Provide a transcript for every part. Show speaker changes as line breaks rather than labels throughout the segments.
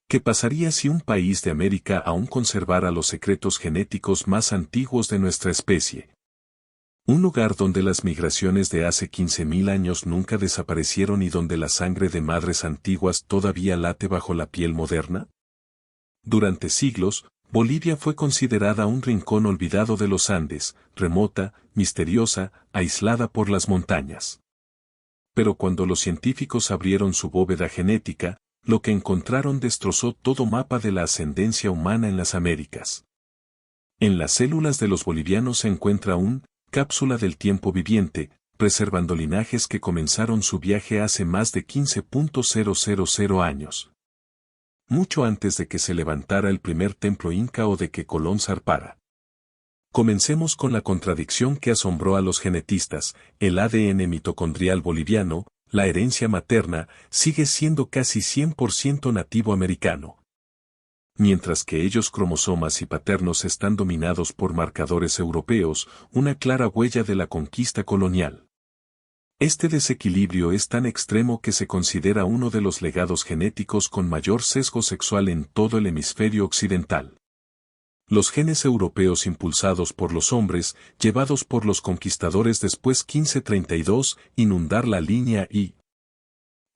¿Qué pasaría si un país de América aún conservara los secretos genéticos más antiguos de nuestra especie? Un lugar donde las migraciones de hace 15.000 años nunca desaparecieron y donde la sangre de madres antiguas todavía late bajo la piel moderna. Durante siglos, Bolivia fue considerada un rincón olvidado de los Andes, remota, misteriosa, aislada por las montañas. Pero cuando los científicos abrieron su bóveda genética, lo que encontraron destrozó todo mapa de la ascendencia humana en las Américas. En las células de los bolivianos se encuentra un cápsula del tiempo viviente, preservando linajes que comenzaron su viaje hace más de 15.000 años. Mucho antes de que se levantara el primer templo inca o de que Colón zarpara. Comencemos con la contradicción que asombró a los genetistas: el ADN mitocondrial boliviano, la herencia materna, sigue siendo casi 100% nativo americano. Mientras que ellos cromosomas y paternos están dominados por marcadores europeos, una clara huella de la conquista colonial. Este desequilibrio es tan extremo que se considera uno de los legados genéticos con mayor sesgo sexual en todo el hemisferio occidental. Los genes europeos impulsados por los hombres, llevados por los conquistadores después 1532, inundar la línea y...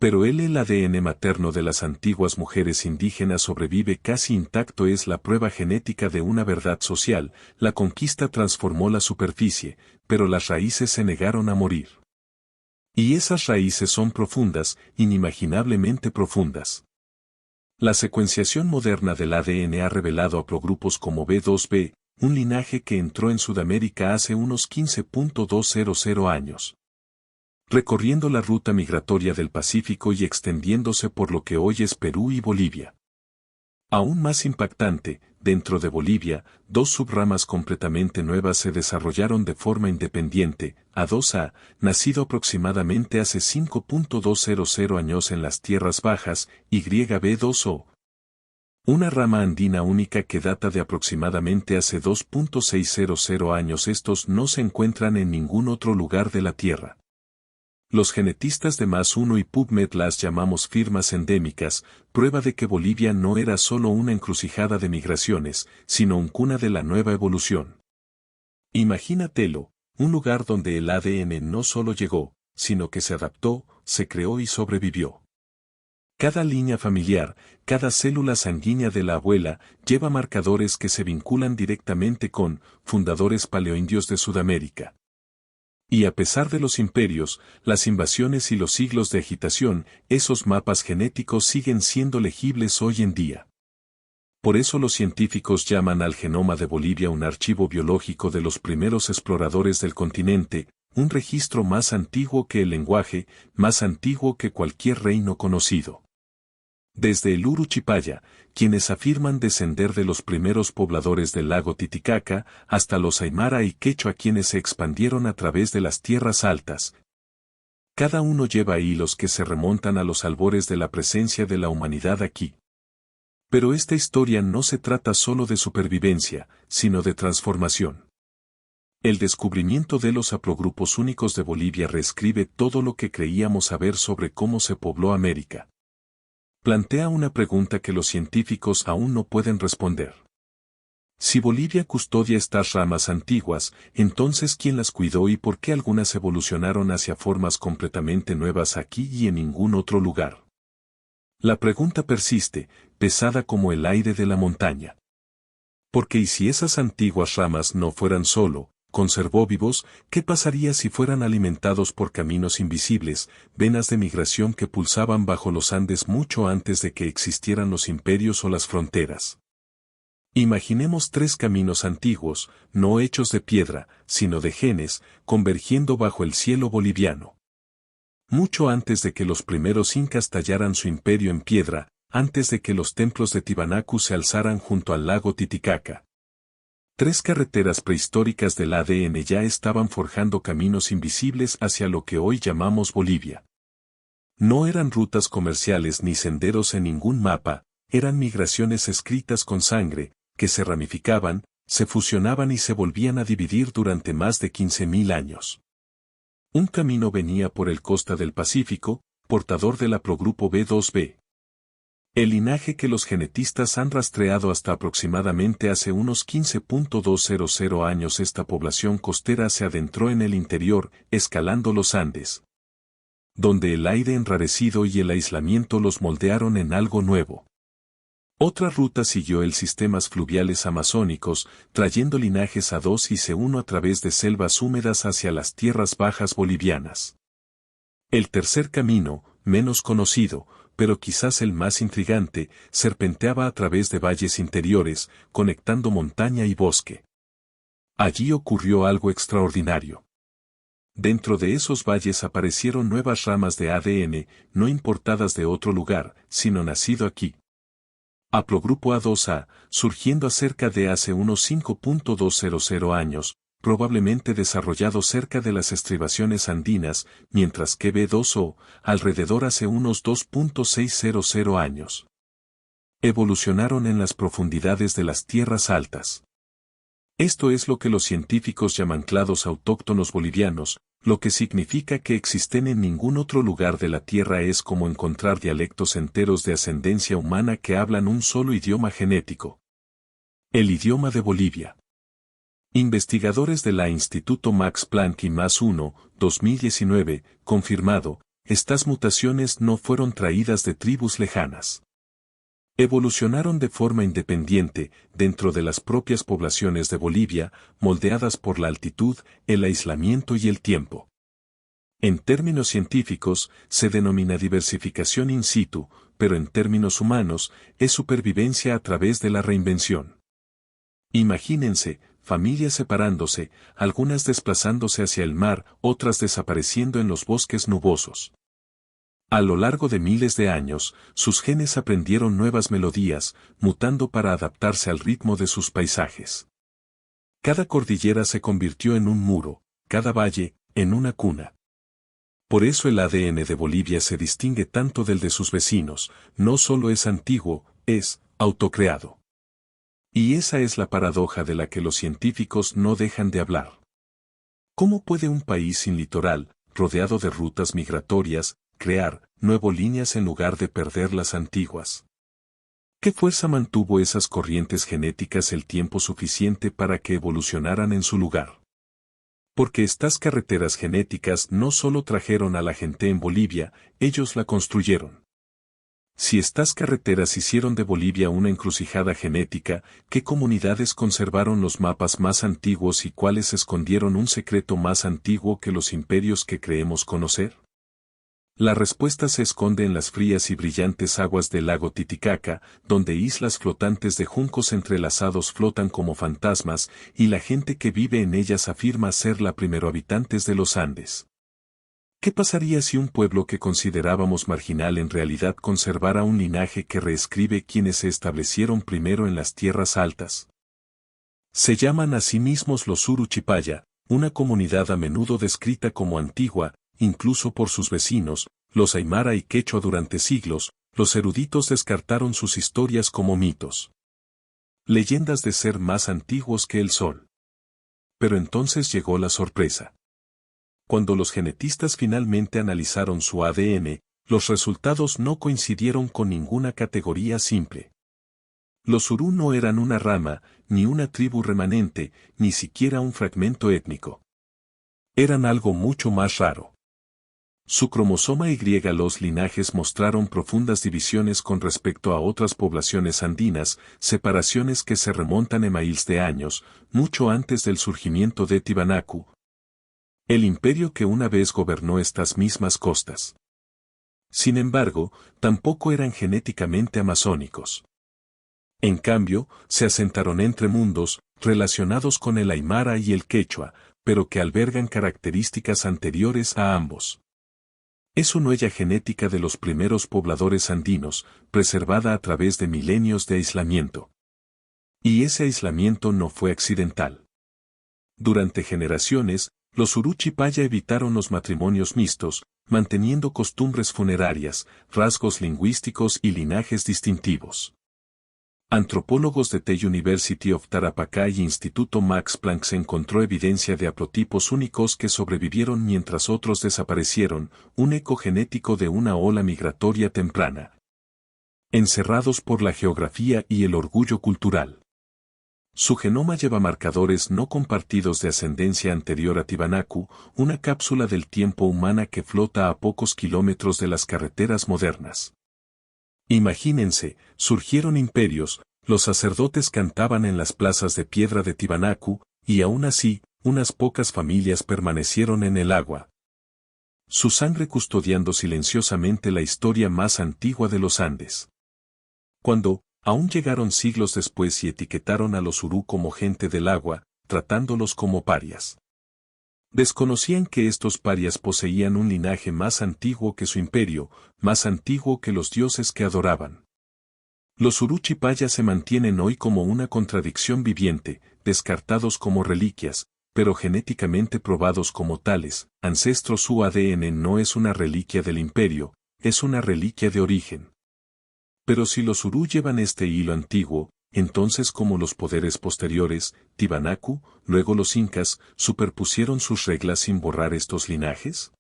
Pero el ADN materno de las antiguas mujeres indígenas sobrevive casi intacto. Es la prueba genética de una verdad social: la conquista transformó la superficie, pero las raíces se negaron a morir. Y esas raíces son profundas, inimaginablemente profundas. La secuenciación moderna del ADN ha revelado haplogrupos como B2B, un linaje que entró en Sudamérica hace unos 15.200 años. Recorriendo la ruta migratoria del Pacífico y extendiéndose por lo que hoy es Perú y Bolivia. Aún más impactante, dentro de Bolivia, dos subramas completamente nuevas se desarrollaron de forma independiente: A2A, nacido aproximadamente hace 5.200 años en las tierras bajas, y B2O. Una rama andina única que data de aproximadamente hace 2.600 años. Estos no se encuentran en ningún otro lugar de la Tierra. Los genetistas de +1 y PubMed las llamamos firmas endémicas, prueba de que Bolivia no era solo una encrucijada de migraciones, sino un cuna de la nueva evolución. Imagínatelo, un lugar donde el ADN no solo llegó, sino que se adaptó, se creó y sobrevivió. Cada línea familiar, cada célula sanguínea de la abuela, lleva marcadores que se vinculan directamente con fundadores paleoindios de Sudamérica. Y a pesar de los imperios, las invasiones y los siglos de agitación, esos mapas genéticos siguen siendo legibles hoy en día. Por eso los científicos llaman al genoma de Bolivia un archivo biológico de los primeros exploradores del continente, un registro más antiguo que el lenguaje, más antiguo que cualquier reino conocido. Desde el Uruchipaya, quienes afirman descender de los primeros pobladores del lago Titicaca, hasta los Aymara y Quechua, quienes se expandieron a través de las tierras altas. Cada uno lleva hilos que se remontan a los albores de la presencia de la humanidad aquí. Pero esta historia no se trata solo de supervivencia, sino de transformación. El descubrimiento de los haplogrupos únicos de Bolivia reescribe todo lo que creíamos saber sobre cómo se pobló América. Plantea una pregunta que los científicos aún no pueden responder. Si Bolivia custodia estas ramas antiguas, entonces ¿quién las cuidó y por qué algunas evolucionaron hacia formas completamente nuevas aquí y en ningún otro lugar? La pregunta persiste, pesada como el aire de la montaña. Porque ¿y si esas antiguas ramas no fueran solo conservó vivos? ¿Qué pasaría si fueran alimentados por caminos invisibles, venas de migración que pulsaban bajo los Andes mucho antes de que existieran los imperios o las fronteras? Imaginemos tres caminos antiguos, no hechos de piedra, sino de genes, convergiendo bajo el cielo boliviano. Mucho antes de que los primeros incas tallaran su imperio en piedra, antes de que los templos de Tiwanaku se alzaran junto al lago Titicaca. Tres carreteras prehistóricas del ADN ya estaban forjando caminos invisibles hacia lo que hoy llamamos Bolivia. No eran rutas comerciales ni senderos en ningún mapa, eran migraciones escritas con sangre, que se ramificaban, se fusionaban y se volvían a dividir durante más de 15.000 años. Un camino venía por el costa del Pacífico, portador del haplogrupo B2B. El linaje que los genetistas han rastreado hasta aproximadamente hace unos 15.200 años. Esta población costera se adentró en el interior, escalando los Andes, donde el aire enrarecido y el aislamiento los moldearon en algo nuevo. Otra ruta siguió el sistemas fluviales amazónicos, trayendo linajes A2 y C1 a través de selvas húmedas hacia las tierras bajas bolivianas. El tercer camino, menos conocido, pero quizás el más intrigante, serpenteaba a través de valles interiores, conectando montaña y bosque. Allí ocurrió algo extraordinario. Dentro de esos valles aparecieron nuevas ramas de ADN, no importadas de otro lugar, sino nacido aquí. Haplogrupo A2A, surgiendo cerca de hace unos 5.200 años, probablemente desarrollado cerca de las estribaciones andinas, mientras que B2O, alrededor hace unos 2.600 años. Evolucionaron en las profundidades de las tierras altas. Esto es lo que los científicos llaman clados autóctonos bolivianos, lo que significa que existen en ningún otro lugar de la Tierra. Es como encontrar dialectos enteros de ascendencia humana que hablan un solo idioma genético. El idioma de Bolivia. Investigadores de la Instituto Max Planck y Más 1, 2019, confirmado, estas mutaciones no fueron traídas de tribus lejanas. Evolucionaron de forma independiente, dentro de las propias poblaciones de Bolivia, moldeadas por la altitud, el aislamiento y el tiempo. En términos científicos, se denomina diversificación in situ, pero en términos humanos, es supervivencia a través de la reinvención. Imagínense, familias separándose, algunas desplazándose hacia el mar, otras desapareciendo en los bosques nubosos. A lo largo de miles de años, sus genes aprendieron nuevas melodías, mutando para adaptarse al ritmo de sus paisajes. Cada cordillera se convirtió en un muro, cada valle, en una cuna. Por eso el ADN de Bolivia se distingue tanto del de sus vecinos, no solo es antiguo, es autocreado. Y esa es la paradoja de la que los científicos no dejan de hablar. ¿Cómo puede un país sin litoral, rodeado de rutas migratorias, crear nuevas líneas en lugar de perder las antiguas? ¿Qué fuerza mantuvo esas corrientes genéticas el tiempo suficiente para que evolucionaran en su lugar? Porque estas carreteras genéticas no solo trajeron a la gente en Bolivia, ellos la construyeron. Si estas carreteras hicieron de Bolivia una encrucijada genética, ¿qué comunidades conservaron los mapas más antiguos y cuáles escondieron un secreto más antiguo que los imperios que creemos conocer? La respuesta se esconde en las frías y brillantes aguas del lago Titicaca, donde islas flotantes de juncos entrelazados flotan como fantasmas, y la gente que vive en ellas afirma ser la primero habitantes de los Andes. ¿Qué pasaría si un pueblo que considerábamos marginal en realidad conservara un linaje que reescribe quienes se establecieron primero en las tierras altas? Se llaman a sí mismos los Uruchipaya, una comunidad a menudo descrita como antigua, incluso por sus vecinos, los Aymara y Quechua. Durante siglos, los eruditos descartaron sus historias como mitos. Leyendas de ser más antiguos que el sol. Pero entonces llegó la sorpresa. Cuando los genetistas finalmente analizaron su ADN, los resultados no coincidieron con ninguna categoría simple. Los Urú no eran una rama, ni una tribu remanente, ni siquiera un fragmento étnico. Eran algo mucho más raro. Su cromosoma Y. Los linajes mostraron profundas divisiones con respecto a otras poblaciones andinas, separaciones que se remontan a miles de años, mucho antes del surgimiento de Tiwanaku, el imperio que una vez gobernó estas mismas costas. Sin embargo, tampoco eran genéticamente amazónicos. En cambio, se asentaron entre mundos, relacionados con el Aymara y el Quechua, pero que albergan características anteriores a ambos. Es una huella genética de los primeros pobladores andinos, preservada a través de milenios de aislamiento. Y ese aislamiento no fue accidental. Durante generaciones, los Uruchipaya evitaron los matrimonios mixtos, manteniendo costumbres funerarias, rasgos lingüísticos y linajes distintivos. Antropólogos de The University of Tarapacá y Instituto Max Planck se encontró evidencia de haplotipos únicos que sobrevivieron mientras otros desaparecieron, un eco genético de una ola migratoria temprana. encerrados por la geografía y el orgullo cultural. Su genoma lleva marcadores no compartidos de ascendencia anterior a Tiwanaku, una cápsula del tiempo humana que flota a pocos kilómetros de las carreteras modernas. Imagínense, surgieron imperios, los sacerdotes cantaban en las plazas de piedra de Tiwanaku, y aún así, unas pocas familias permanecieron en el agua. Su sangre custodiando silenciosamente la historia más antigua de los Andes. Cuando, aún llegaron siglos después y etiquetaron a los Urú como gente del agua, tratándolos como parias. Desconocían que estos parias poseían un linaje más antiguo que su imperio, más antiguo que los dioses que adoraban. Los Urú Chipaya se mantienen hoy como una contradicción viviente, descartados como reliquias, pero genéticamente probados como tales. Ancestros, su ADN no es una reliquia del imperio, es una reliquia de origen. Pero si los Urú llevan este hilo antiguo, entonces como los poderes posteriores, Tiwanaku, luego los incas, superpusieron sus reglas sin borrar estos linajes?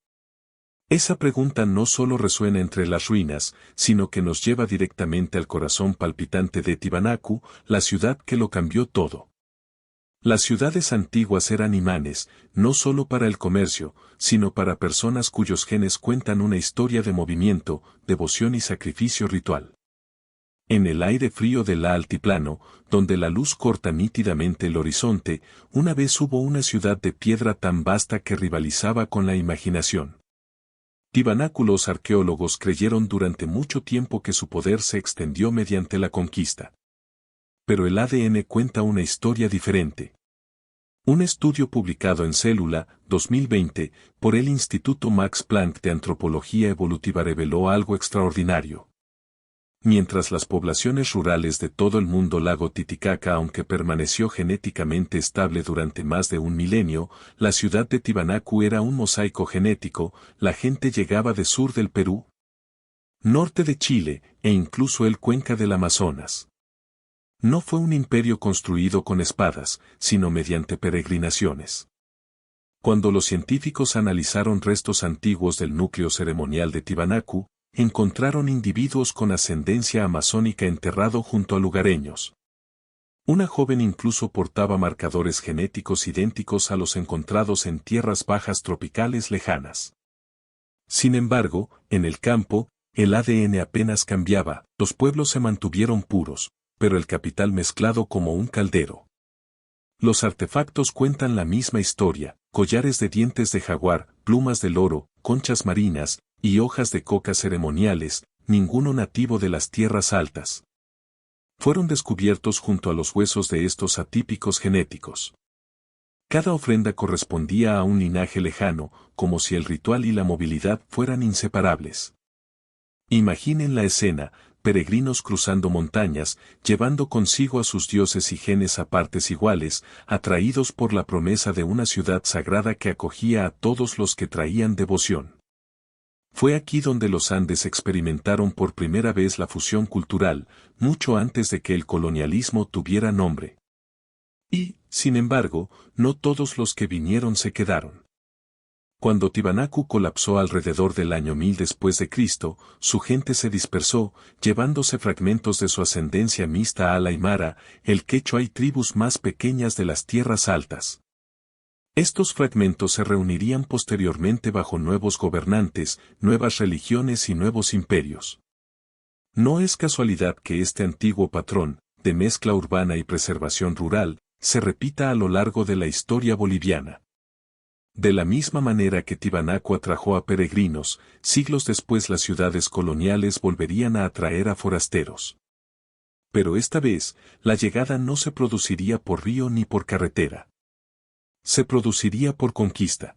Esa pregunta no solo resuena entre las ruinas, sino que nos lleva directamente al corazón palpitante de Tiwanaku, la ciudad que lo cambió todo. Las ciudades antiguas eran imanes, no solo para el comercio, sino para personas cuyos genes cuentan una historia de movimiento, devoción y sacrificio ritual. En el aire frío del altiplano, donde la luz corta nítidamente el horizonte, una vez hubo una ciudad de piedra tan vasta que rivalizaba con la imaginación. Tiwanaku. Los arqueólogos creyeron durante mucho tiempo que su poder se extendió mediante la conquista. Pero el ADN cuenta una historia diferente. Un estudio publicado en Célula, 2020, por el Instituto Max Planck de Antropología Evolutiva reveló algo extraordinario. Mientras las poblaciones rurales de todo el mundo lago Titicaca, aunque permaneció genéticamente estable durante más de un milenio, la ciudad de Tiwanaku era un mosaico genético. La gente llegaba de sur del Perú, norte de Chile, e incluso el cuenca del Amazonas. No fue un imperio construido con espadas, sino mediante peregrinaciones. Cuando los científicos analizaron restos antiguos del núcleo ceremonial de Tiwanaku, encontraron individuos con ascendencia amazónica enterrado junto a lugareños. Una joven incluso portaba marcadores genéticos idénticos a los encontrados en tierras bajas tropicales lejanas. Sin embargo, en el campo, el ADN apenas cambiaba, los pueblos se mantuvieron puros, pero el capital mezclado como un caldero. Los artefactos cuentan la misma historia: collares de dientes de jaguar, plumas de loro, conchas marinas, y hojas de coca ceremoniales, ninguno nativo de las tierras altas. Fueron descubiertos junto a los huesos de estos atípicos genéticos. Cada ofrenda correspondía a un linaje lejano, como si el ritual y la movilidad fueran inseparables. Imaginen la escena: peregrinos cruzando montañas, llevando consigo a sus dioses y genes a partes iguales, atraídos por la promesa de una ciudad sagrada que acogía a todos los que traían devoción. Fue aquí donde los Andes experimentaron por primera vez la fusión cultural, mucho antes de que el colonialismo tuviera nombre. Y, sin embargo, no todos los que vinieron se quedaron. Cuando Tiwanaku colapsó alrededor del año 1000 después de Cristo, su gente se dispersó, llevándose fragmentos de su ascendencia mixta al aymara, el quechua y tribus más pequeñas de las tierras altas. Estos fragmentos se reunirían posteriormente bajo nuevos gobernantes, nuevas religiones y nuevos imperios. No es casualidad que este antiguo patrón, de mezcla urbana y preservación rural, se repita a lo largo de la historia boliviana. De la misma manera que Tiwanaku atrajo a peregrinos, siglos después las ciudades coloniales volverían a atraer a forasteros. Pero esta vez, la llegada no se produciría por río ni por carretera. Se produciría por conquista.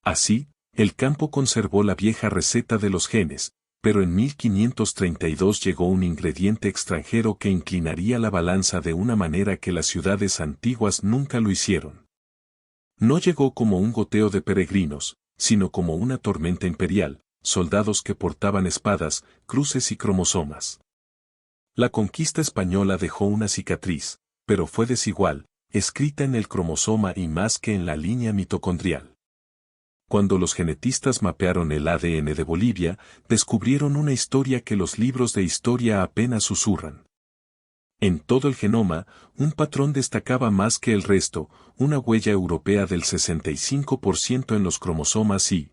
Así, el campo conservó la vieja receta de los genes, pero en 1532 llegó un ingrediente extranjero que inclinaría la balanza de una manera que las ciudades antiguas nunca lo hicieron. No llegó como un goteo de peregrinos, sino como una tormenta imperial, soldados que portaban espadas, cruces y cromosomas. La conquista española dejó una cicatriz, pero fue desigual, escrita en el cromosoma y más que en la línea mitocondrial. Cuando los genetistas mapearon el ADN de Bolivia, descubrieron una historia que los libros de historia apenas susurran. En todo el genoma, un patrón destacaba más que el resto, una huella europea del 65% en los cromosomas y,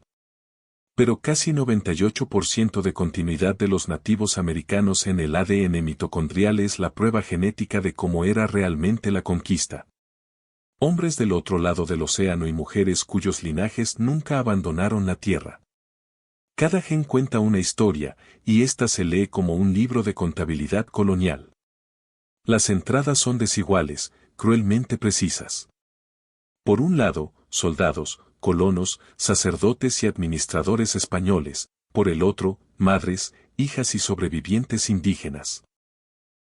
pero casi 98% de continuidad de los nativos americanos en el ADN mitocondrial es la prueba genética de cómo era realmente la conquista. Hombres del otro lado del océano y mujeres cuyos linajes nunca abandonaron la tierra. Cada gen cuenta una historia, y ésta se lee como un libro de contabilidad colonial. Las entradas son desiguales, cruelmente precisas. Por un lado, soldados, colonos, sacerdotes y administradores españoles, por el otro, madres, hijas y sobrevivientes indígenas.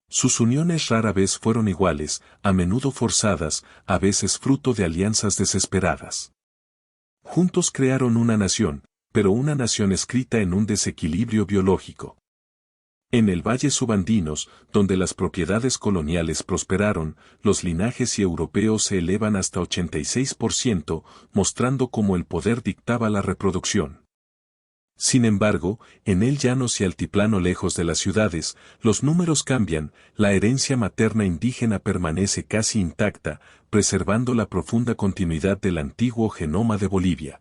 Sus uniones rara vez fueron iguales, a menudo forzadas, a veces fruto de alianzas desesperadas. Juntos crearon una nación, pero una nación escrita en un desequilibrio biológico. En el Valle Subandinos, donde las propiedades coloniales prosperaron, los linajes europeos se elevan hasta 86%, mostrando cómo el poder dictaba la reproducción. Sin embargo, en el llanos y altiplano lejos de las ciudades, los números cambian, la herencia materna indígena permanece casi intacta, preservando la profunda continuidad del antiguo genoma de Bolivia.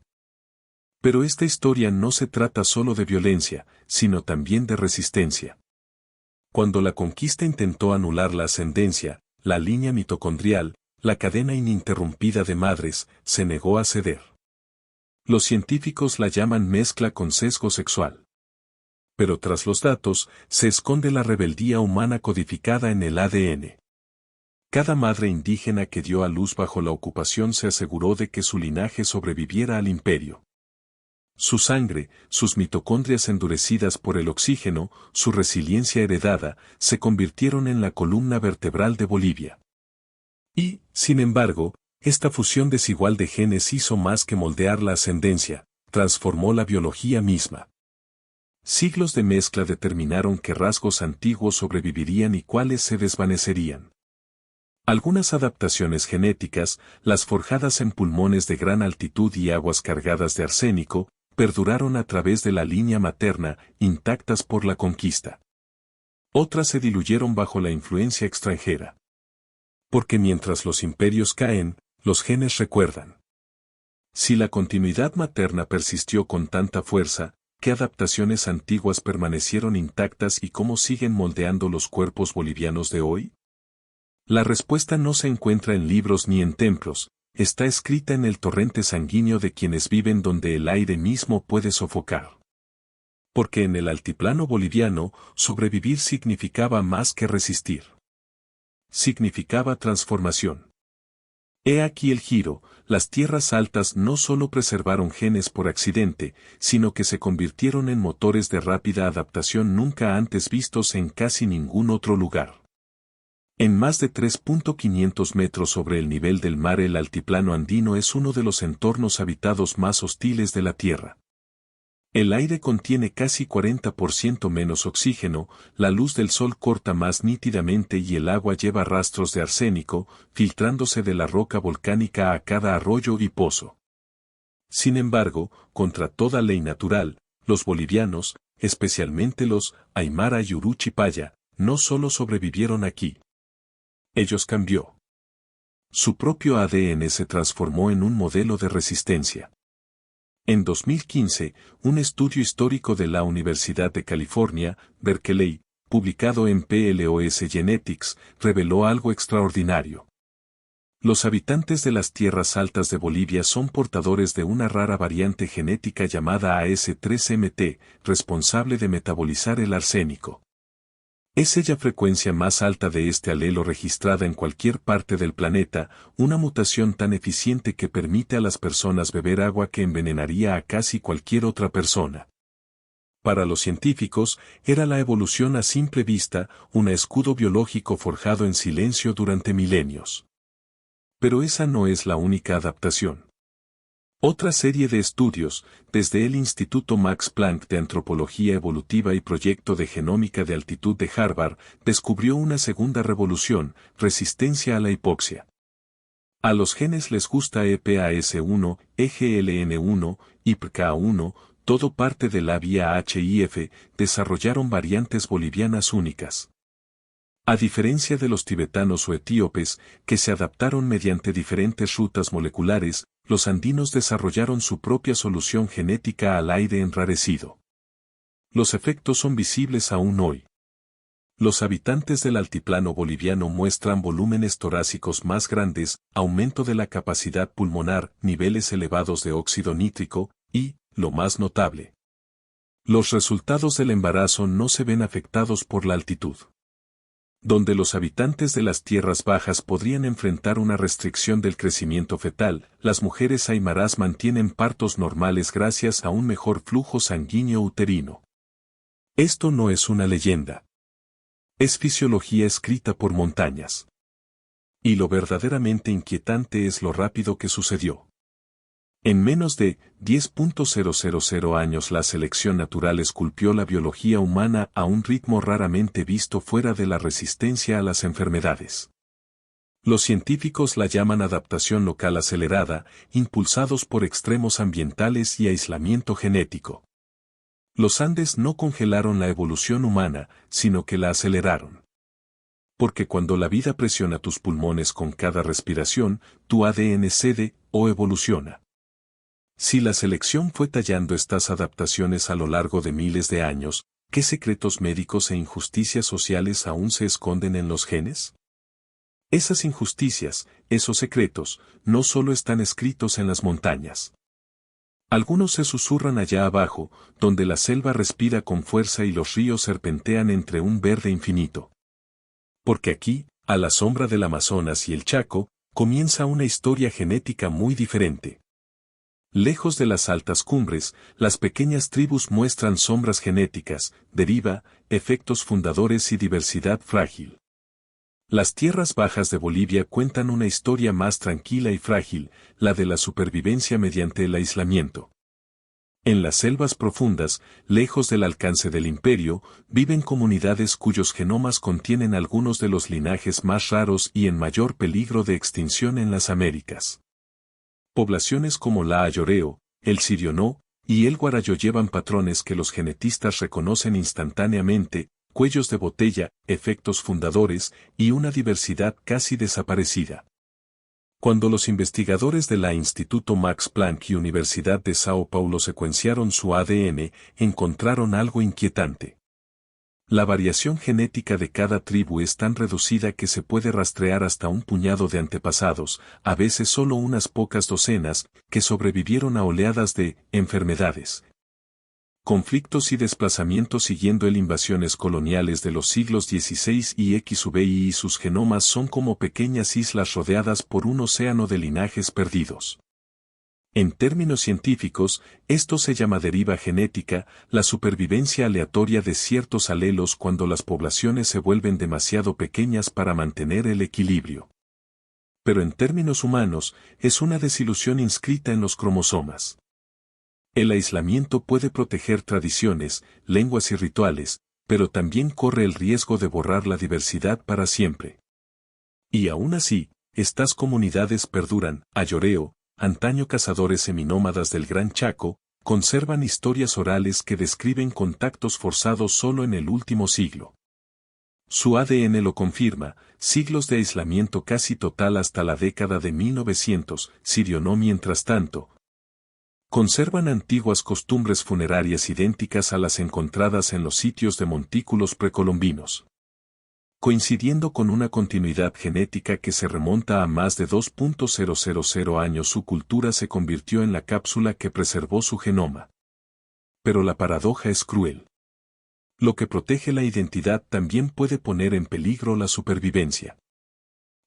Pero esta historia no se trata solo de violencia, sino también de resistencia. Cuando la conquista intentó anular la ascendencia, la línea mitocondrial, la cadena ininterrumpida de madres, se negó a ceder. Los científicos la llaman mezcla con sesgo sexual. Pero tras los datos, se esconde la rebeldía humana codificada en el ADN. Cada madre indígena que dio a luz bajo la ocupación se aseguró de que su linaje sobreviviera al imperio. Su sangre, sus mitocondrias endurecidas por el oxígeno, su resiliencia heredada, se convirtieron en la columna vertebral de Bolivia. Y, sin embargo, esta fusión desigual de genes hizo más que moldear la ascendencia, transformó la biología misma. Siglos de mezcla determinaron qué rasgos antiguos sobrevivirían y cuáles se desvanecerían. Algunas adaptaciones genéticas, las forjadas en pulmones de gran altitud y aguas cargadas de arsénico, perduraron a través de la línea materna, intactas por la conquista. Otras se diluyeron bajo la influencia extranjera. Porque mientras los imperios caen, los genes recuerdan. Si la continuidad materna persistió con tanta fuerza, ¿qué adaptaciones antiguas permanecieron intactas y cómo siguen moldeando los cuerpos bolivianos de hoy? La respuesta no se encuentra en libros ni en templos, está escrita en el torrente sanguíneo de quienes viven donde el aire mismo puede sofocar. Porque en el altiplano boliviano, sobrevivir significaba más que resistir. Significaba transformación. He aquí el giro, las tierras altas no solo preservaron genes por accidente, sino que se convirtieron en motores de rápida adaptación nunca antes vistos en casi ningún otro lugar. En más de 3.500 metros sobre el nivel del mar el altiplano andino es uno de los entornos habitados más hostiles de la Tierra. El aire contiene casi 40% menos oxígeno, la luz del sol corta más nítidamente y el agua lleva rastros de arsénico, filtrándose de la roca volcánica a cada arroyo y pozo. Sin embargo, contra toda ley natural, los bolivianos, especialmente los Aymara y Uruchipaya, no solo sobrevivieron aquí. Ellos cambió. Su propio ADN se transformó en un modelo de resistencia. En 2015, un estudio histórico de la Universidad de California, Berkeley, publicado en PLOS Genetics, reveló algo extraordinario. Los habitantes de las tierras altas de Bolivia son portadores de una rara variante genética llamada AS3MT, responsable de metabolizar el arsénico. Es la frecuencia más alta de este alelo registrada en cualquier parte del planeta, una mutación tan eficiente que permite a las personas beber agua que envenenaría a casi cualquier otra persona. Para los científicos, era la evolución a simple vista, un escudo biológico forjado en silencio durante milenios. Pero esa no es la única adaptación. Otra serie de estudios, desde el Instituto Max Planck de Antropología Evolutiva y Proyecto de Genómica de Altitud de Harvard, descubrió una segunda revolución, resistencia a la hipoxia. A los genes les gusta EPAS1, EGLN1, IPK1, todo parte de la vía HIF, desarrollaron variantes bolivianas únicas. A diferencia de los tibetanos o etíopes, que se adaptaron mediante diferentes rutas moleculares, los andinos desarrollaron su propia solución genética al aire enrarecido. Los efectos son visibles aún hoy. Los habitantes del altiplano boliviano muestran volúmenes torácicos más grandes, aumento de la capacidad pulmonar, niveles elevados de óxido nítrico, y, lo más notable, los resultados del embarazo no se ven afectados por la altitud. Donde los habitantes de las tierras bajas podrían enfrentar una restricción del crecimiento fetal, las mujeres aymaras mantienen partos normales gracias a un mejor flujo sanguíneo uterino. Esto no es una leyenda. Es fisiología escrita por montañas. Y lo verdaderamente inquietante es lo rápido que sucedió. En menos de 10.000 años la selección natural esculpió la biología humana a un ritmo raramente visto fuera de la resistencia a las enfermedades. Los científicos la llaman adaptación local acelerada, impulsados por extremos ambientales y aislamiento genético. Los Andes no congelaron la evolución humana, sino que la aceleraron. Porque cuando la vida presiona tus pulmones con cada respiración, tu ADN cede o evoluciona. Si la selección fue tallando estas adaptaciones a lo largo de miles de años, ¿qué secretos médicos e injusticias sociales aún se esconden en los genes? Esas injusticias, esos secretos, no solo están escritos en las montañas. Algunos se susurran allá abajo, donde la selva respira con fuerza y los ríos serpentean entre un verde infinito. Porque aquí, a la sombra del Amazonas y el Chaco, comienza una historia genética muy diferente. Lejos de las altas cumbres, las pequeñas tribus muestran sombras genéticas, deriva, efectos fundadores y diversidad frágil. Las tierras bajas de Bolivia cuentan una historia más tranquila y frágil, la de la supervivencia mediante el aislamiento. En las selvas profundas, lejos del alcance del imperio, viven comunidades cuyos genomas contienen algunos de los linajes más raros y en mayor peligro de extinción en las Américas. Poblaciones como la Ayoreo, el Sirionó y el Guarayo llevan patrones que los genetistas reconocen instantáneamente, cuellos de botella, efectos fundadores y una diversidad casi desaparecida. Cuando los investigadores de la Instituto Max Planck y Universidad de Sao Paulo secuenciaron su ADN, encontraron algo inquietante. La variación genética de cada tribu es tan reducida que se puede rastrear hasta un puñado de antepasados, a veces solo unas pocas docenas, que sobrevivieron a oleadas de enfermedades, conflictos y desplazamientos siguiendo el invasiones coloniales de los siglos XVI y XVII y sus genomas son como pequeñas islas rodeadas por un océano de linajes perdidos. En términos científicos, esto se llama deriva genética, la supervivencia aleatoria de ciertos alelos cuando las poblaciones se vuelven demasiado pequeñas para mantener el equilibrio. Pero en términos humanos, es una desilusión inscrita en los cromosomas. El aislamiento puede proteger tradiciones, lenguas y rituales, pero también corre el riesgo de borrar la diversidad para siempre. Y aún así, estas comunidades perduran. Ayoreo, antaño cazadores seminómadas del Gran Chaco, conservan historias orales que describen contactos forzados solo en el último siglo. Su ADN lo confirma, siglos de aislamiento casi total hasta la década de 1900, Sirionó mientras tanto. Conservan antiguas costumbres funerarias idénticas a las encontradas en los sitios de montículos precolombinos. Coincidiendo con una continuidad genética que se remonta a más de 2.000 años, su cultura se convirtió en la cápsula que preservó su genoma. Pero la paradoja es cruel. Lo que protege la identidad también puede poner en peligro la supervivencia.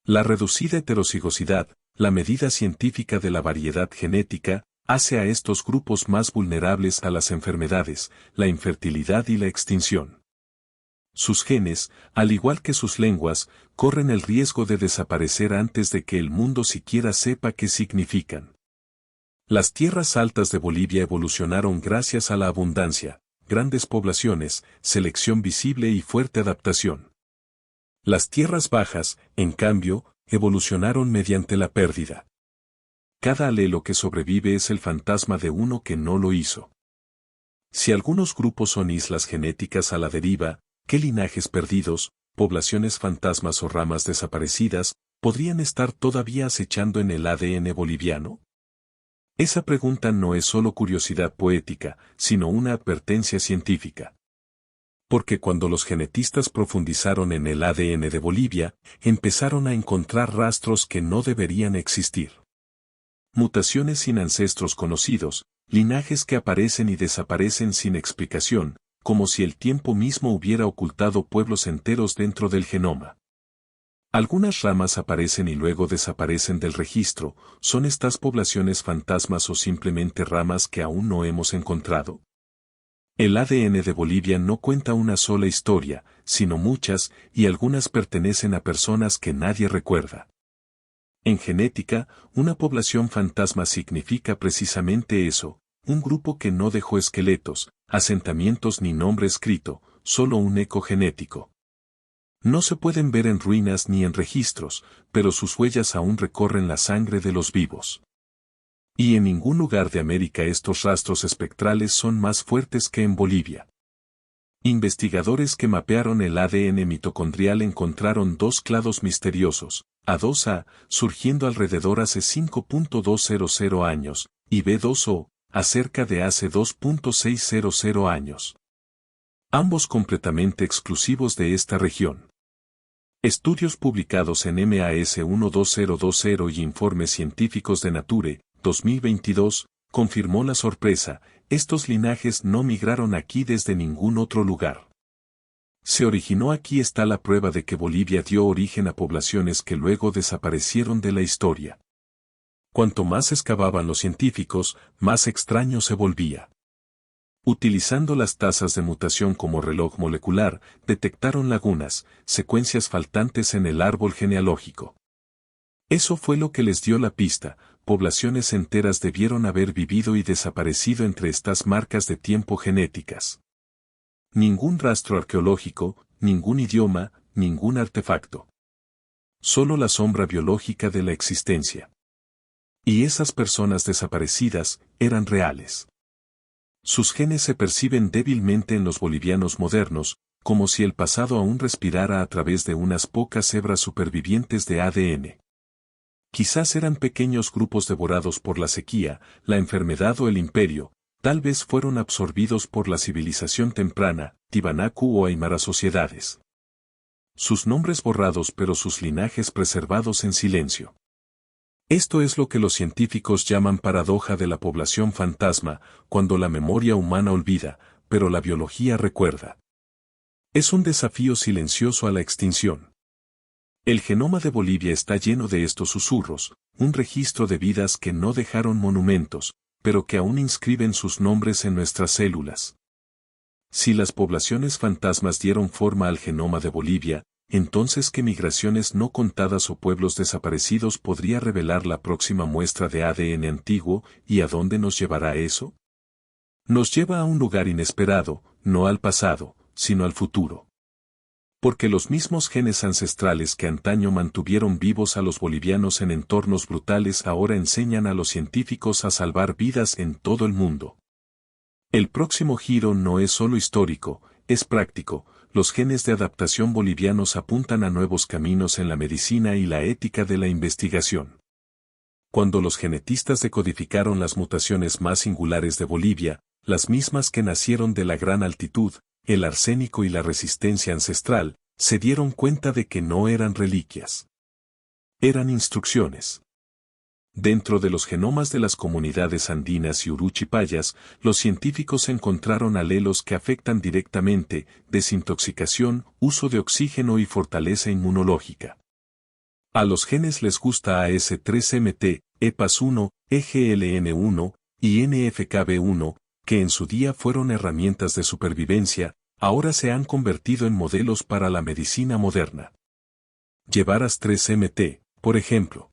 La reducida heterocigosidad, la medida científica de la variedad genética, hace a estos grupos más vulnerables a las enfermedades, la infertilidad y la extinción. Sus genes, al igual que sus lenguas, corren el riesgo de desaparecer antes de que el mundo siquiera sepa qué significan. Las tierras altas de Bolivia evolucionaron gracias a la abundancia, grandes poblaciones, selección visible y fuerte adaptación. Las tierras bajas, en cambio, evolucionaron mediante la pérdida. Cada alelo que sobrevive es el fantasma de uno que no lo hizo. Si algunos grupos son islas genéticas a la deriva, ¿qué linajes perdidos, poblaciones fantasmas o ramas desaparecidas, podrían estar todavía acechando en el ADN boliviano? Esa pregunta no es solo curiosidad poética, sino una advertencia científica. Porque cuando los genetistas profundizaron en el ADN de Bolivia, empezaron a encontrar rastros que no deberían existir. Mutaciones sin ancestros conocidos, linajes que aparecen y desaparecen sin explicación, como si el tiempo mismo hubiera ocultado pueblos enteros dentro del genoma. Algunas ramas aparecen y luego desaparecen del registro. ¿Son estas poblaciones fantasmas o simplemente ramas que aún no hemos encontrado? El ADN de Bolivia no cuenta una sola historia, sino muchas, y algunas pertenecen a personas que nadie recuerda. En genética, una población fantasma significa precisamente eso, un grupo que no dejó esqueletos, asentamientos ni nombre escrito, solo un eco genético. No se pueden ver en ruinas ni en registros, pero sus huellas aún recorren la sangre de los vivos. Y en ningún lugar de América estos rastros espectrales son más fuertes que en Bolivia. Investigadores que mapearon el ADN mitocondrial encontraron dos clados misteriosos, A2A, surgiendo alrededor hace 5.200 años, y B2O, acerca de hace 2.600 años. Ambos completamente exclusivos de esta región. Estudios publicados en MAS 12020 y Informes Científicos de Nature, 2022, confirmó la sorpresa, estos linajes no migraron aquí desde ningún otro lugar. Se originó aquí. Está la prueba de que Bolivia dio origen a poblaciones que luego desaparecieron de la historia. Cuanto más excavaban los científicos, más extraño se volvía. Utilizando las tasas de mutación como reloj molecular, detectaron lagunas, secuencias faltantes en el árbol genealógico. Eso fue lo que les dio la pista, poblaciones enteras debieron haber vivido y desaparecido entre estas marcas de tiempo genéticas. Ningún rastro arqueológico, ningún idioma, ningún artefacto. Solo la sombra biológica de la existencia. Y esas personas desaparecidas eran reales. Sus genes se perciben débilmente en los bolivianos modernos, como si el pasado aún respirara a través de unas pocas hebras supervivientes de ADN. Quizás eran pequeños grupos devorados por la sequía, la enfermedad o el imperio, tal vez fueron absorbidos por la civilización temprana, Tiwanaku o Aymara sociedades. Sus nombres borrados pero sus linajes preservados en silencio. Esto es lo que los científicos llaman paradoja de la población fantasma, cuando la memoria humana olvida, pero la biología recuerda. Es un desafío silencioso a la extinción. El genoma de Bolivia está lleno de estos susurros, un registro de vidas que no dejaron monumentos, pero que aún inscriben sus nombres en nuestras células. Si las poblaciones fantasmas dieron forma al genoma de Bolivia, entonces ¿qué migraciones no contadas o pueblos desaparecidos podría revelar la próxima muestra de ADN antiguo, y a dónde nos llevará eso? Nos lleva a un lugar inesperado, no al pasado, sino al futuro. Porque los mismos genes ancestrales que antaño mantuvieron vivos a los bolivianos en entornos brutales ahora enseñan a los científicos a salvar vidas en todo el mundo. El próximo giro no es solo histórico, es práctico. Los genes de adaptación bolivianos apuntan a nuevos caminos en la medicina y la ética de la investigación. Cuando los genetistas decodificaron las mutaciones más singulares de Bolivia, las mismas que nacieron de la gran altitud, el arsénico y la resistencia ancestral, se dieron cuenta de que no eran reliquias. Eran instrucciones. Dentro de los genomas de las comunidades andinas y uruchipayas, los científicos encontraron alelos que afectan directamente desintoxicación, uso de oxígeno y fortaleza inmunológica. A los genes les gusta AS3MT, EPAS1, EGLN1 y NFKB1, que en su día fueron herramientas de supervivencia, ahora se han convertido en modelos para la medicina moderna. Llevar AS3MT, por ejemplo.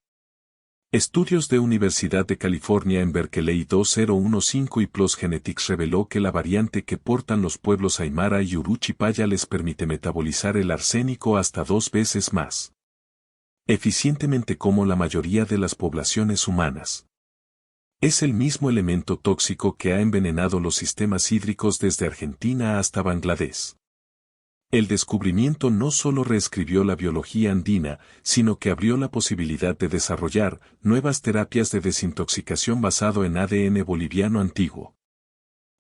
Estudios de Universidad de California en Berkeley 2015 y PLOS Genetics reveló que la variante que portan los pueblos Aymara y Uruchipaya les permite metabolizar el arsénico hasta 2 veces más. eficientemente como la mayoría de las poblaciones humanas. Es el mismo elemento tóxico que ha envenenado los sistemas hídricos desde Argentina hasta Bangladesh. El descubrimiento no solo reescribió la biología andina, sino que abrió la posibilidad de desarrollar nuevas terapias de desintoxicación basado en ADN boliviano antiguo.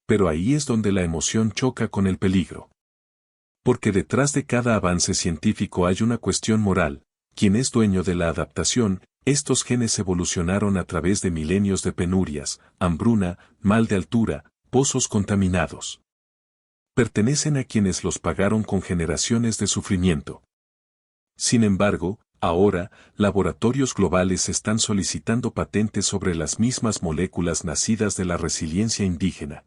Pero ahí es donde la emoción choca con el peligro. Porque detrás de cada avance científico hay una cuestión moral. ¿Quién es dueño de la adaptación? Estos genes evolucionaron a través de milenios de penurias, hambruna, mal de altura, pozos contaminados. Pertenecen a quienes los pagaron con generaciones de sufrimiento. Sin embargo, ahora, laboratorios globales están solicitando patentes sobre las mismas moléculas nacidas de la resiliencia indígena.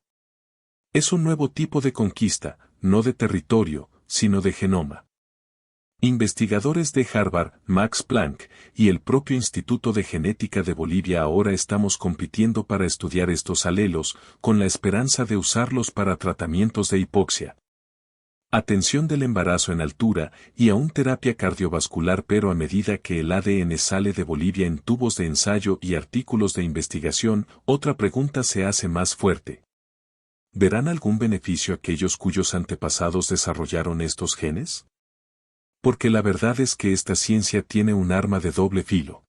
Es un nuevo tipo de conquista, no de territorio, sino de genoma. Investigadores de Harvard, Max Planck, y el propio Instituto de Genética de Bolivia ahora estamos compitiendo para estudiar estos alelos, con la esperanza de usarlos para tratamientos de hipoxia, atención del embarazo en altura y aún terapia cardiovascular, pero a medida que el ADN sale de Bolivia en tubos de ensayo y artículos de investigación, otra pregunta se hace más fuerte. ¿Verán algún beneficio aquellos cuyos antepasados desarrollaron estos genes? Porque la verdad es que esta ciencia tiene un arma de doble filo.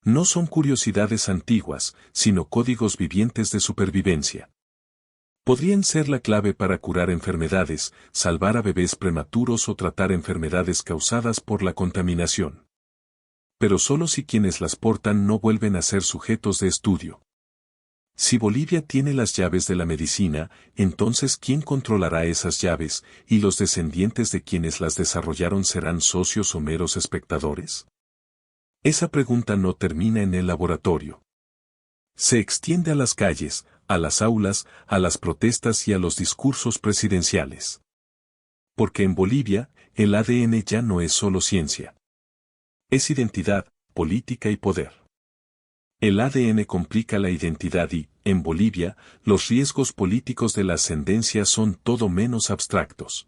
No son curiosidades antiguas, sino códigos vivientes de supervivencia. Podrían ser la clave para curar enfermedades, salvar a bebés prematuros o tratar enfermedades causadas por la contaminación. Pero solo si quienes las portan no vuelven a ser sujetos de estudio. Si Bolivia tiene las llaves de la medicina, entonces ¿quién controlará esas llaves, y los descendientes de quienes las desarrollaron serán socios o meros espectadores? Esa pregunta no termina en el laboratorio. Se extiende a las calles, a las aulas, a las protestas y a los discursos presidenciales. Porque en Bolivia, el ADN ya no es solo ciencia. Es identidad, política y poder. El ADN complica la identidad y, en Bolivia, los riesgos políticos de la ascendencia son todo menos abstractos.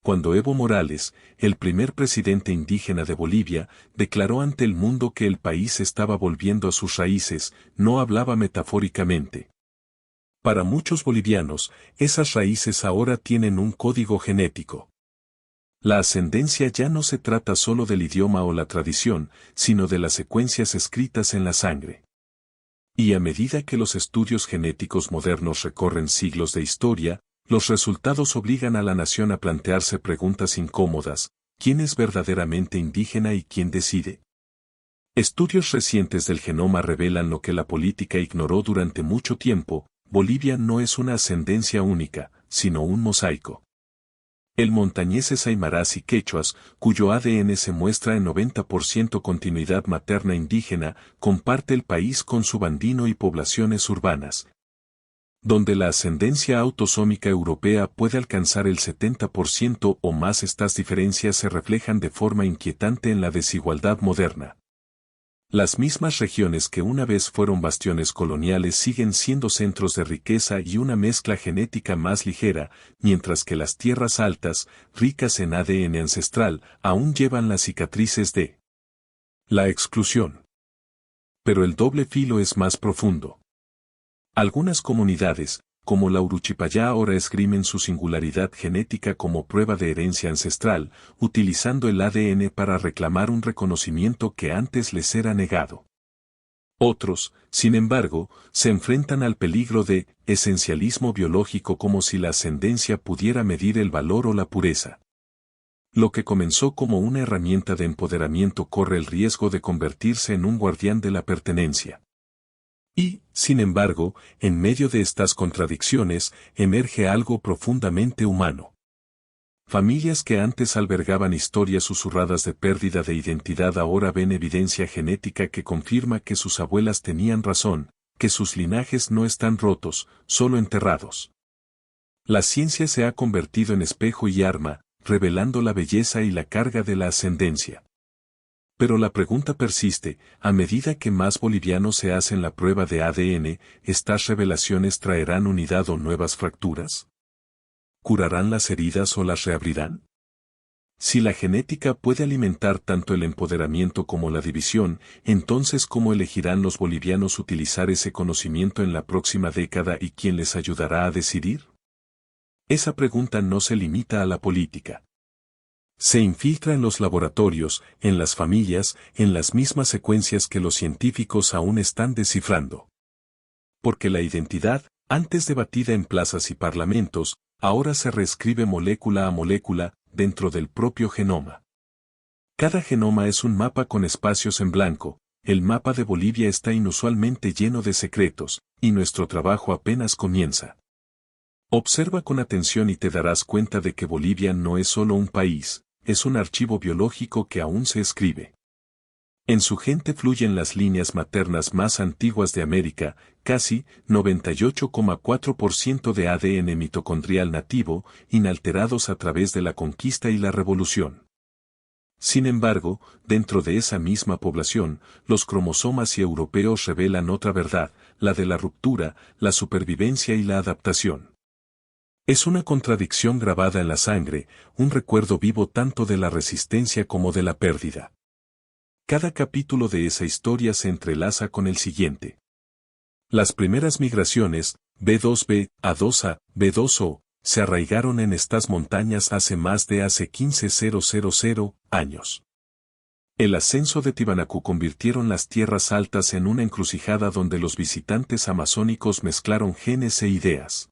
Cuando Evo Morales, el primer presidente indígena de Bolivia, declaró ante el mundo que el país estaba volviendo a sus raíces, no hablaba metafóricamente. Para muchos bolivianos, esas raíces ahora tienen un código genético. La ascendencia ya no se trata solo del idioma o la tradición, sino de las secuencias escritas en la sangre. Y a medida que los estudios genéticos modernos recorren siglos de historia, los resultados obligan a la nación a plantearse preguntas incómodas: ¿quién es verdaderamente indígena y quién decide? Estudios recientes del genoma revelan lo que la política ignoró durante mucho tiempo: Bolivia no es una ascendencia única, sino un mosaico. El montañeses aymarás y quechuas, cuyo ADN se muestra en 90% continuidad materna indígena, comparte el país con subandino y poblaciones urbanas, donde la ascendencia autosómica europea puede alcanzar el 70% o más. Estas diferencias se reflejan de forma inquietante en la desigualdad moderna. Las mismas regiones que una vez fueron bastiones coloniales siguen siendo centros de riqueza y una mezcla genética más ligera, mientras que las tierras altas, ricas en ADN ancestral, aún llevan las cicatrices de la exclusión. Pero el doble filo es más profundo. Algunas comunidades, como la Uruchipayá, ahora esgrimen su singularidad genética como prueba de herencia ancestral, utilizando el ADN para reclamar un reconocimiento que antes les era negado. Otros, sin embargo, se enfrentan al peligro de esencialismo biológico, como si la ascendencia pudiera medir el valor o la pureza. Lo que comenzó como una herramienta de empoderamiento corre el riesgo de convertirse en un guardián de la pertenencia. Y, sin embargo, en medio de estas contradicciones, emerge algo profundamente humano. Familias que antes albergaban historias susurradas de pérdida de identidad ahora ven evidencia genética que confirma que sus abuelas tenían razón, que sus linajes no están rotos, solo enterrados. La ciencia se ha convertido en espejo y arma, revelando la belleza y la carga de la ascendencia. Pero la pregunta persiste: a medida que más bolivianos se hacen la prueba de ADN, ¿estas revelaciones traerán unidad o nuevas fracturas? ¿Curarán las heridas o las reabrirán? Si la genética puede alimentar tanto el empoderamiento como la división, entonces ¿cómo elegirán los bolivianos utilizar ese conocimiento en la próxima década y quién les ayudará a decidir? Esa pregunta no se limita a la política. Se infiltra en los laboratorios, en las familias, en las mismas secuencias que los científicos aún están descifrando. Porque la identidad, antes debatida en plazas y parlamentos, ahora se reescribe molécula a molécula, dentro del propio genoma. Cada genoma es un mapa con espacios en blanco, el mapa de Bolivia está inusualmente lleno de secretos, y nuestro trabajo apenas comienza. Observa con atención y te darás cuenta de que Bolivia no es solo un país, es un archivo biológico que aún se escribe. En su gente fluyen las líneas maternas más antiguas de América, casi 98,4% de ADN mitocondrial nativo, inalterados a través de la conquista y la revolución. Sin embargo, dentro de esa misma población, los cromosomas y europeos revelan otra verdad, la de la ruptura, la supervivencia y la adaptación. Es una contradicción grabada en la sangre, un recuerdo vivo tanto de la resistencia como de la pérdida. Cada capítulo de esa historia se entrelaza con el siguiente. Las primeras migraciones, B2B, A2A, B2O, se arraigaron en estas montañas hace 15,000 años. El ascenso de Tiwanaku convirtieron las tierras altas en una encrucijada donde los visitantes amazónicos mezclaron genes e ideas.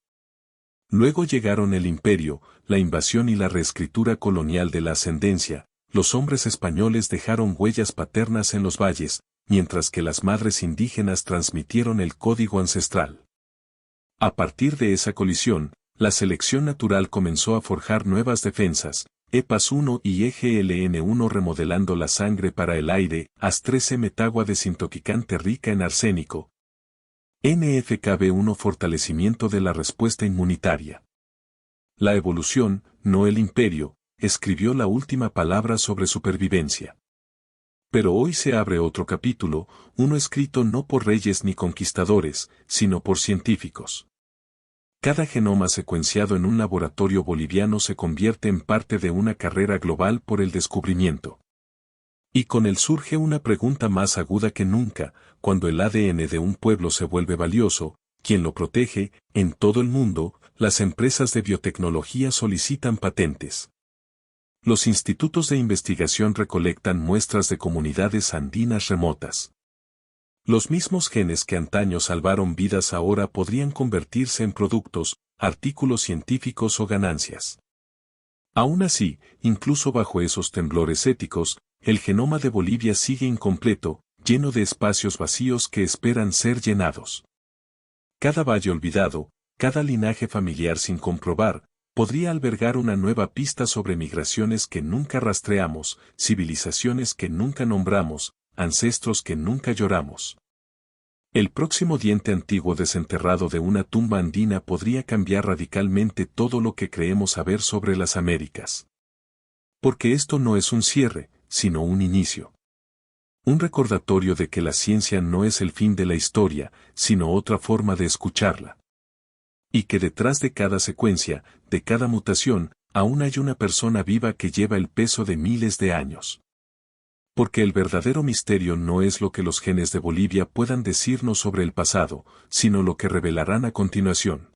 Luego llegaron el imperio, la invasión y la reescritura colonial de la ascendencia. Los hombres españoles dejaron huellas paternas en los valles, mientras que las madres indígenas transmitieron el código ancestral. A partir de esa colisión, la selección natural comenzó a forjar nuevas defensas, EPAS-1 y EGLN-1 remodelando la sangre para el aire, AS-13 metagua desintoxicante rica en arsénico, NFKB-1 fortalecimiento de la respuesta inmunitaria. La evolución, no el imperio, escribió la última palabra sobre supervivencia. Pero hoy se abre otro capítulo, uno escrito no por reyes ni conquistadores, sino por científicos. Cada genoma secuenciado en un laboratorio boliviano se convierte en parte de una carrera global por el descubrimiento. Y con él surge una pregunta más aguda que nunca, cuando el ADN de un pueblo se vuelve valioso, ¿quién lo protege? En todo el mundo, las empresas de biotecnología solicitan patentes. Los institutos de investigación recolectan muestras de comunidades andinas remotas. Los mismos genes que antaño salvaron vidas ahora podrían convertirse en productos, artículos científicos o ganancias. Aún así, incluso bajo esos temblores éticos, el genoma de Bolivia sigue incompleto, lleno de espacios vacíos que esperan ser llenados. Cada valle olvidado, cada linaje familiar sin comprobar, podría albergar una nueva pista sobre migraciones que nunca rastreamos, civilizaciones que nunca nombramos, ancestros que nunca lloramos. El próximo diente antiguo desenterrado de una tumba andina podría cambiar radicalmente todo lo que creemos saber sobre las Américas. Porque esto no es un cierre, sino un inicio. Un recordatorio de que la ciencia no es el fin de la historia, sino otra forma de escucharla. Y que detrás de cada secuencia, de cada mutación, aún hay una persona viva que lleva el peso de miles de años. Porque el verdadero misterio no es lo que los genes de Bolivia puedan decirnos sobre el pasado, sino lo que revelarán a continuación.